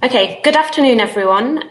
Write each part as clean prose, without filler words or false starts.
Okay, good afternoon, everyone.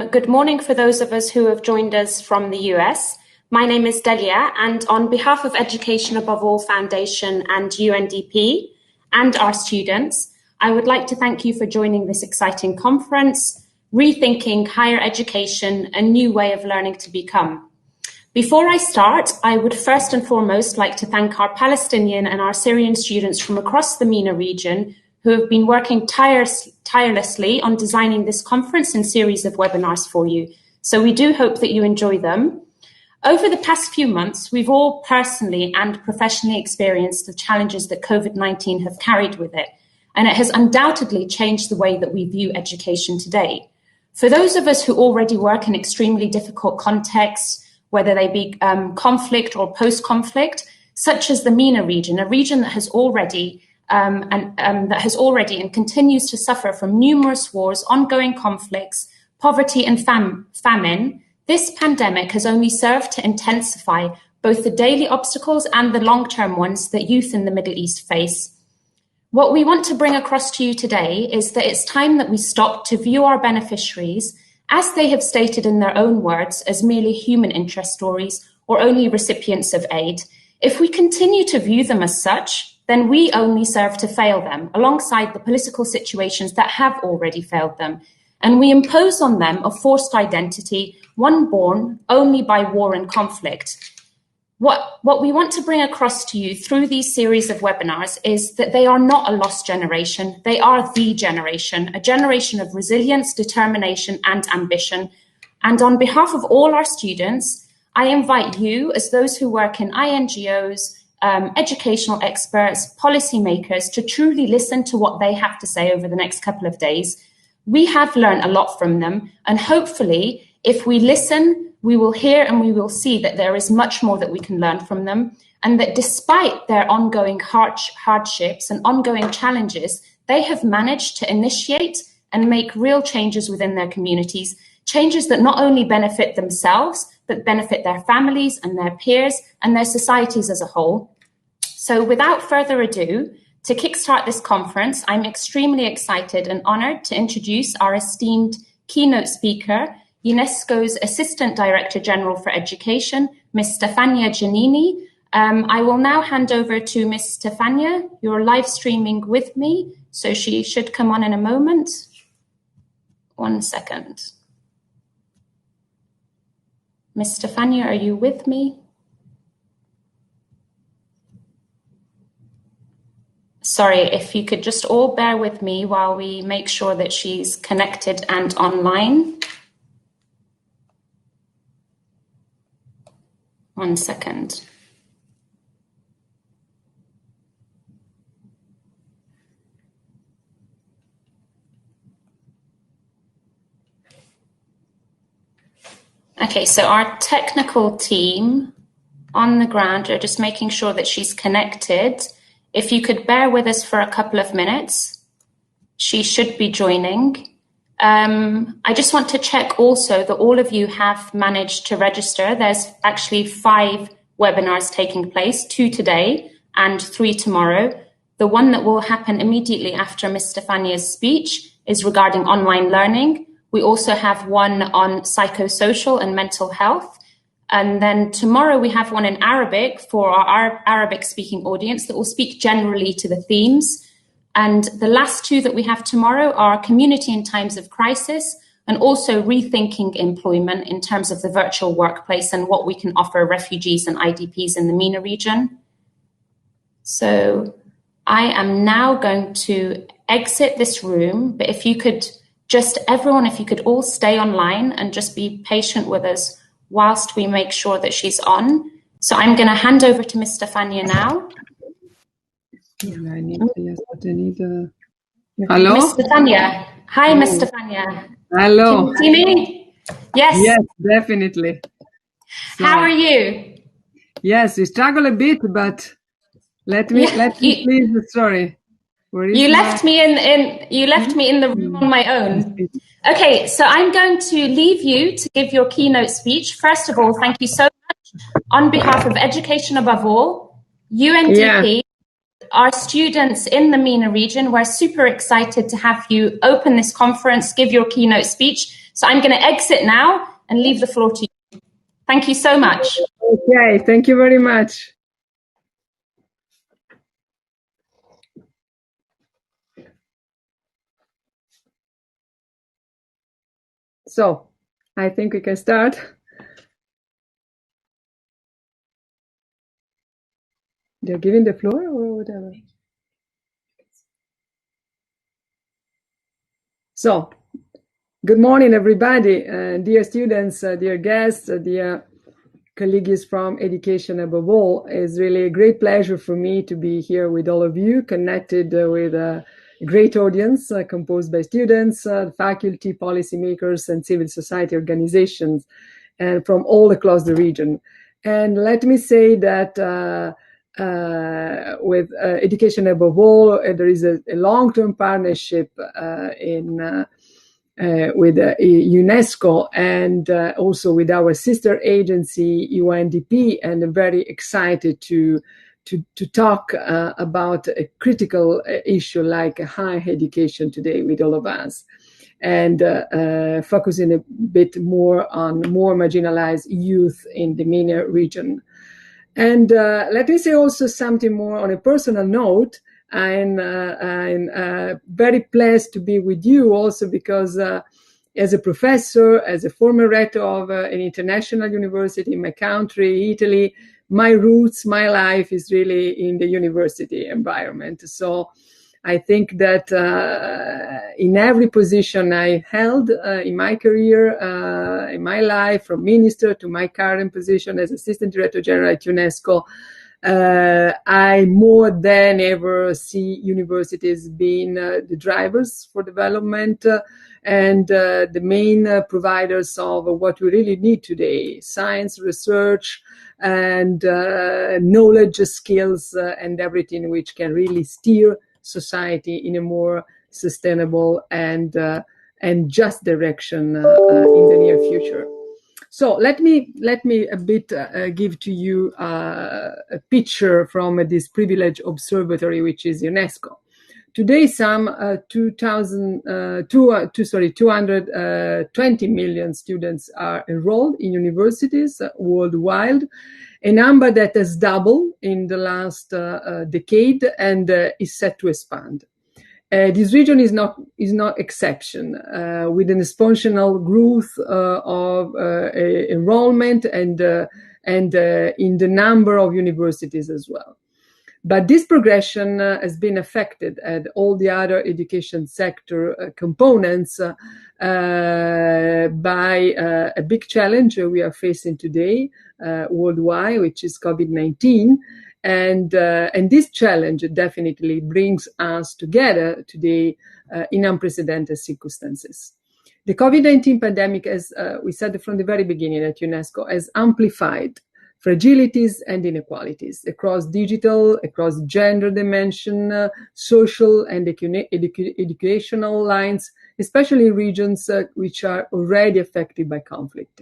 Good morning for those of us who have joined us from the US. My name is Dahlia, and on behalf of Education Above All Foundation and UNDP and our students, I would like to thank you for joining this exciting conference, Rethinking Higher Education, a New Way of Learning to Become. Before I start, I would first and foremost like to thank our Palestinian and our Syrian students from across the MENA region who have been working tirelessly on designing this conference and series of webinars for you. So we do hope that you enjoy them. Over the past few months, we've all personally and professionally experienced the challenges that COVID-19 have carried with it, and it has undoubtedly changed the way that we view education today. For those of us who already work in extremely difficult contexts, whether they be conflict or post-conflict, such as the MENA region, a region that has already and continues to suffer from numerous wars, ongoing conflicts, poverty and famine, this pandemic has only served to intensify both the daily obstacles and the long-term ones that youth in the Middle East face. What we want to bring across to you today is that it's time that we stop to view our beneficiaries, as they have stated in their own words, as merely human interest stories or only recipients of aid. If we continue to view them as such, then we only serve to fail them, alongside the political situations that have already failed them. And we impose on them a forced identity, one born only by war and conflict. What we want to bring across to you through these series of webinars is that they are not a lost generation, they are the generation, a generation of resilience, determination, and ambition. And on behalf of all our students, I invite you, as those who work in INGOs, educational experts, policymakers, to truly listen to what they have to say over the next couple of days. We have learned a lot from them, and hopefully, if we listen, we will hear and we will see that there is much more that we can learn from them, and that despite their ongoing hardships and ongoing challenges, they have managed to initiate and make real changes within their communities, changes that not only benefit themselves, but benefit their families and their peers and their societies as a whole. So without further ado, to kickstart this conference, I'm extremely excited and honored to introduce our esteemed keynote speaker, UNESCO's Assistant Director General for Education, Ms. Stefania Giannini. I will now hand over to Ms. Stefania. You're live streaming with me, so she should come on in a moment. 1 second. Ms. Stefania, are you with me? Sorry, if you could just all bear with me while we make sure that she's connected and online. 1 second. Okay, so our technical team on the ground are just making sure that she's connected. If you could bear with us for a couple of minutes, she should be joining. I just want to check also that all of you have managed to register. There's actually 5 webinars taking place, 2 today and 3 tomorrow. The one that will happen immediately after Ms. Stefania's speech is regarding online learning. We also have one on psychosocial and mental health. And then tomorrow we have one in Arabic for our Arabic-speaking audience that will speak generally to the themes. And the last 2 that we have tomorrow are community in times of crisis and also rethinking employment in terms of the virtual workplace and what we can offer refugees and IDPs in the MENA region. So I am now going to exit this room, but if you could just, everyone, if you could all stay online and just be patient with us whilst we make sure that she's on. So I'm going to hand over to Ms. Stefania now. Hello? Ms. Stefania. Hi, Ms. Stefania. Hello. Can you see me? Yes. Yes, definitely. So, how are you? Yes, we struggle a bit, but let me please the story. You left me in the room on my own. Okay, so I'm going to leave you to give your keynote speech. First of all, thank you so much on behalf of Education Above All, UNDP, our students in the MENA region, we're super excited to have you open this conference, give your keynote speech. So I'm going to exit now and leave the floor to you. Thank you so much. Okay, thank you very much. So, I think we can start. They're giving the floor or whatever. So, good morning, everybody. Dear students, dear guests, dear colleagues from Education Above All. It's really a great pleasure for me to be here with all of you, connected with a great audience composed by students, faculty, policymakers, and civil society organizations, and from all across the region. And let me say that with Education Above All, there is a long-term partnership with UNESCO and also with our sister agency UNDP, and I'm very excited to talk about a critical issue like higher education today with all of us, and focusing a bit more on more marginalized youth in the MENA region. And let me say also something more on a personal note. I'm very pleased to be with you also because as a professor, as a former rector of an international university in my country, Italy, my roots, my life is really in the university environment. So I think that in every position I held in my career, in my life, from minister to my current position as Assistant Director General at UNESCO, I more than ever see universities being the drivers for development and the main providers of what we really need today: science, research, and knowledge, skills, and everything which can really steer society in a more sustainable and just direction in the near future. So let me a bit give to you a picture from this privileged observatory, which is UNESCO. Today, some 220 million students are enrolled in universities worldwide, a number that has doubled in the last decade and is set to expand. This region is not exception, with an exponential growth of enrollment and in the number of universities as well. But this progression has been affected at all the other education sector components by a big challenge we are facing today worldwide, which is COVID-19. And this challenge definitely brings us together today in unprecedented circumstances. The COVID-19 pandemic, as we said from the very beginning at UNESCO, has amplified fragilities and inequalities across digital, across gender dimension, social and educational lines, especially in regions which are already affected by conflict.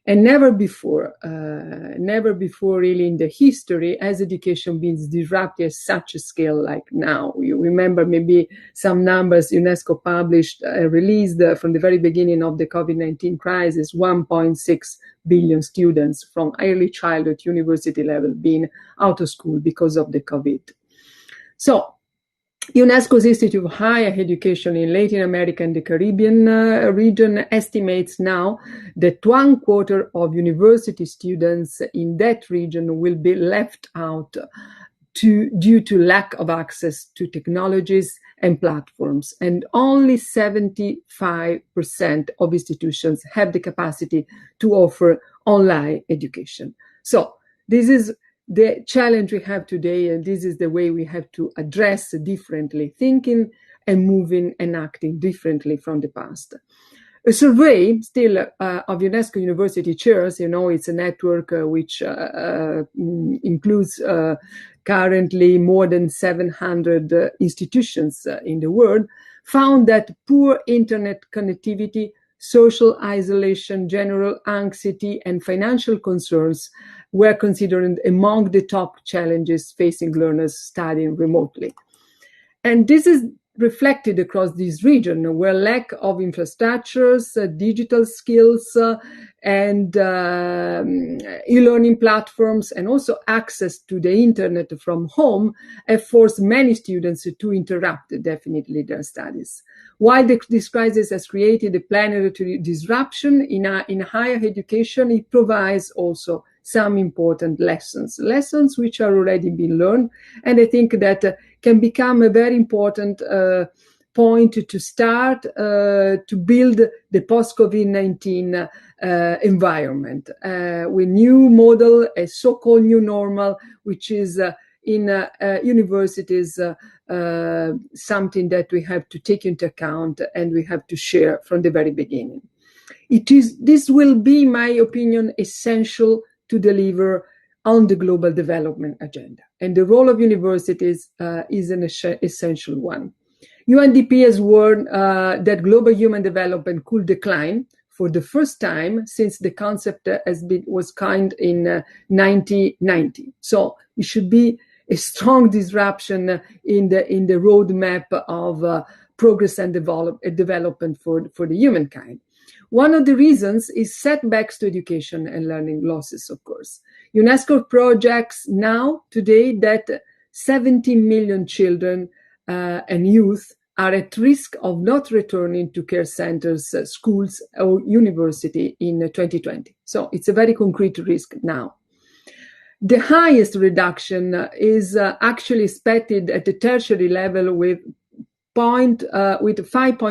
And never before really in the history has education been disrupted at such a scale like now. You remember maybe some numbers UNESCO published, released from the very beginning of the COVID-19 crisis: 1.6 billion students from early childhood to university level being out of school because of the COVID. So UNESCO's Institute of Higher Education in Latin America and the Caribbean region estimates now that 1/4 of university students in that region will be left out due to lack of access to technologies and platforms, and only 75% of institutions have the capacity to offer online education. So this is the challenge we have today, and this is the way we have to address differently, thinking and moving and acting differently from the past. A survey still of UNESCO university chairs, it's a network which includes currently more than 700 institutions in the world, found that poor internet connectivity social isolation, general anxiety, and financial concerns were considered among the top challenges facing learners studying remotely. And this is reflected across this region, where lack of infrastructures, digital skills, and e-learning platforms, and also access to the internet from home have forced many students to interrupt definitely their studies. While this crisis has created a planetary disruption in higher education, it provides also some important lessons which are already been learned, and I think that can become a very important point to start to build the post-COVID-19 environment with new model, a so-called new normal, which is in universities something that we have to take into account and we have to share from the very beginning. This will be, in my opinion, essential to deliver on the global development agenda. And the role of universities is an essential one. UNDP has warned that global human development could decline for the first time since the concept was coined in 1990. So it should be a strong disruption in the roadmap of progress and development for the humankind. One of the reasons is setbacks to education and learning losses, of course. UNESCO projects now, today, that 70 million children and youth are at risk of not returning to care centers, schools, or university in 2020. So it's a very concrete risk now. The highest reduction is actually expected at the tertiary level with 5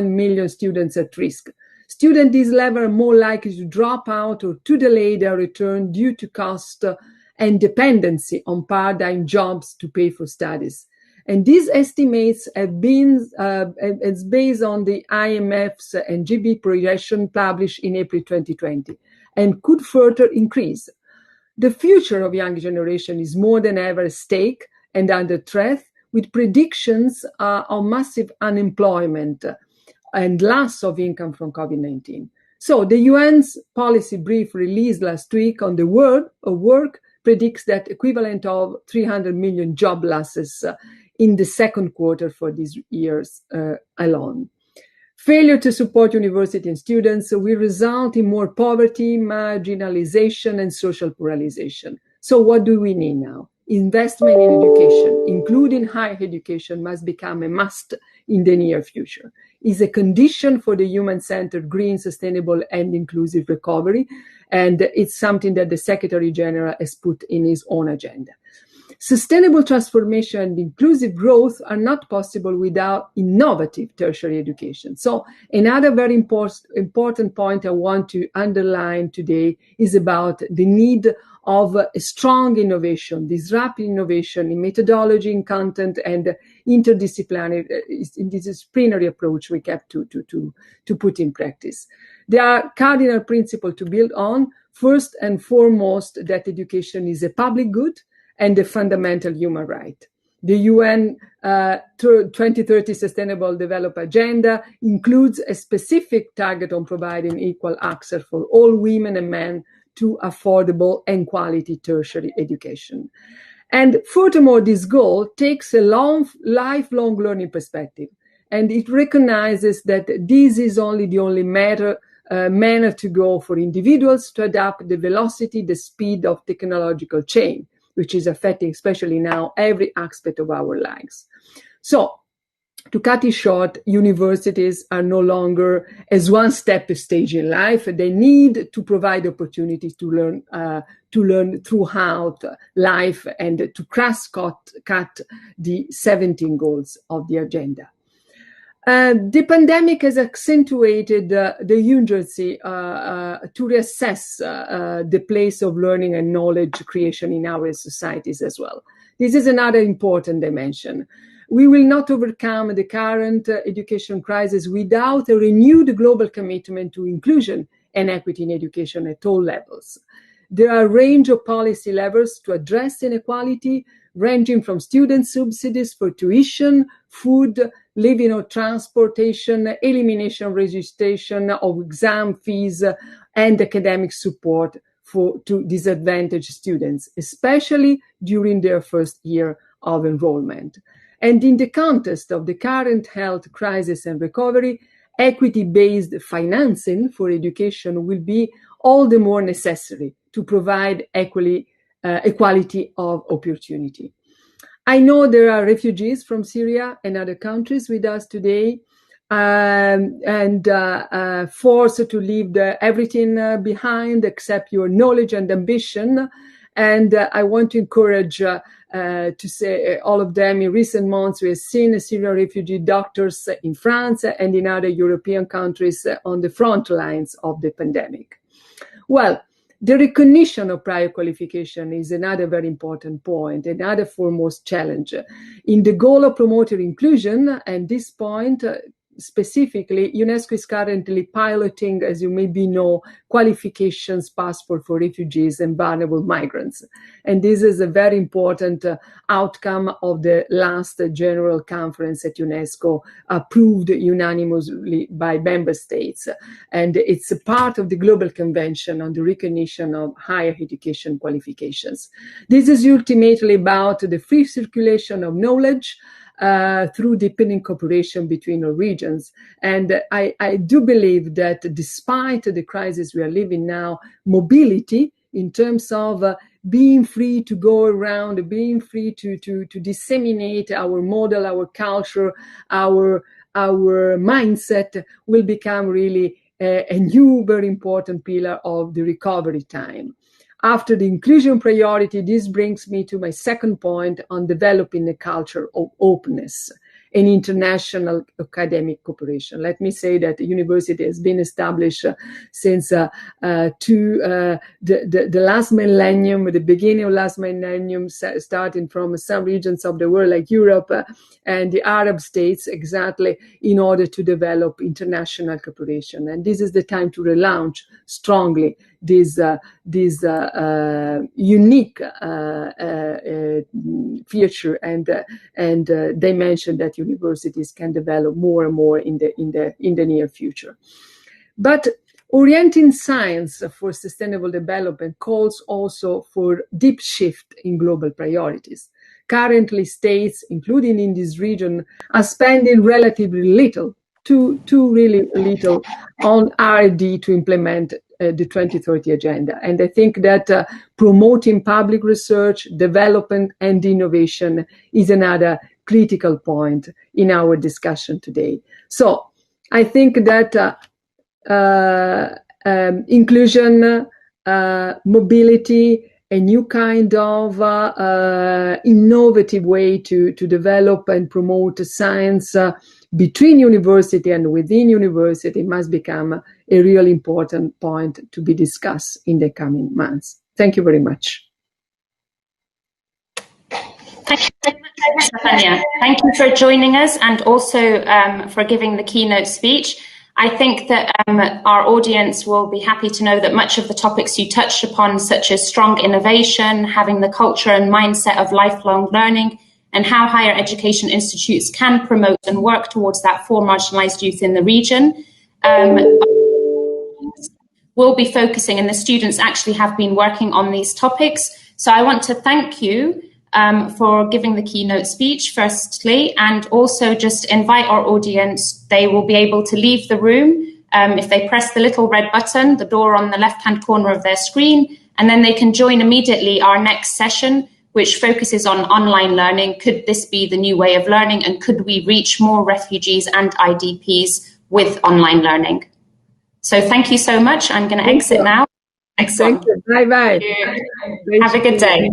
million students at risk. Students at this level are more likely to drop out or to delay their return due to cost and dependency on part-time jobs to pay for studies. And these estimates have been it's based on the IMF's and GB projection published in April 2020 and could further increase. The future of young generation is more than ever at stake and under threat, with predictions on massive unemployment and loss of income from COVID-19. So the UN's policy brief released last week on the world of work predicts that equivalent of 300 million job losses in the second quarter for these years alone. Failure to support university and students will result in more poverty, marginalization, and social polarization. So what do we need now? Investment in education, including higher education, must become a must in the near future. Is a condition for the human-centered, green, sustainable, and inclusive recovery, and it's something that the Secretary General has put in his own agenda. Sustainable transformation and inclusive growth are not possible without innovative tertiary education. So another very important point I want to underline today is about the need of a strong innovation, disruptive innovation in methodology, in content, and interdisciplinary approach we have to put in practice. There are cardinal principles to build on. First and foremost, that education is a public good and a fundamental human right. The UN 2030 Sustainable Development Agenda includes a specific target on providing equal access for all women and men to affordable and quality tertiary education. And furthermore, this goal takes a lifelong learning perspective, and it recognizes that this is the only manner to go for individuals to adapt the velocity, the speed of technological change, which is affecting, especially now, every aspect of our lives. So, to cut it short, universities are no longer as one step stage in life. They need to provide opportunities to learn throughout life and to cross-cut the 17 goals of the agenda. The pandemic has accentuated the urgency to reassess the place of learning and knowledge creation in our societies as well. This is another important dimension. We will not overcome the current education crisis without a renewed global commitment to inclusion and equity in education at all levels. There are a range of policy levers to address inequality, ranging from student subsidies for tuition, food, living or transportation, elimination of registration of exam fees, and academic support to disadvantaged students, especially during their first year of enrollment. And in the context of the current health crisis and recovery, equity-based financing for education will be all the more necessary to provide equality of opportunity. I know there are refugees from Syria and other countries with us today, and forced to leave everything behind except your knowledge and ambition. And I want to encourage to say all of them. In recent months, we have seen Syrian refugee doctors in France and in other European countries on the front lines of the pandemic. Well, the recognition of prior qualification is another very important point, another foremost challenge. In the goal of promoting inclusion, and this point specifically, UNESCO is currently piloting, as you maybe know, qualifications passport for refugees and vulnerable migrants. And this is a very important outcome of the last General Conference at UNESCO, approved unanimously by member states. And it's a part of the Global Convention on the Recognition of Higher Education Qualifications. This is ultimately about the free circulation of knowledge, through deepening cooperation between our regions. And I do believe that despite the crisis we are living now, mobility in terms of being free to go around, being free to disseminate our model, our culture, our mindset will become really a new, very important pillar of the recovery time. After the inclusion priority, this brings me to my second point on developing a culture of openness and international academic cooperation. Let me say that the university has been established since the last millennium, the beginning of last millennium, starting from some regions of the world like Europe and the Arab states, exactly in order to develop international cooperation. And this is the time to relaunch strongly this unique feature and dimension that universities can develop more and more in the near future. But orienting science for sustainable development calls also for deep shift in global priorities. Currently, states, including in this region, are spending relatively little, too really little, on R&D to implement the 2030 agenda. And I think that promoting public research, development, and innovation is another critical point in our discussion today. So I think that inclusion, mobility, a new kind of innovative way to develop and promote science between university and within university must become a really important point to be discussed in the coming months. Thank you very much. Thank you very much, Stefania. Thank you for joining us and also for giving the keynote speech. I think that our audience will be happy to know that much of the topics you touched upon, such as strong innovation, having the culture and mindset of lifelong learning, and how higher education institutes can promote and work towards that for marginalised youth in the region, we'll be focusing, and the students actually have been working on these topics. So I want to thank you for giving the keynote speech, firstly, and also just invite our audience. They will be able to leave the room if they press the little red button, the door on the left-hand corner of their screen, and then they can join immediately our next session, which focuses on online learning. Could this be the new way of learning, and could we reach more refugees and IDPs with online learning? So thank you so much. I'm going to exit now. Thank you. Bye-bye. Have a good day.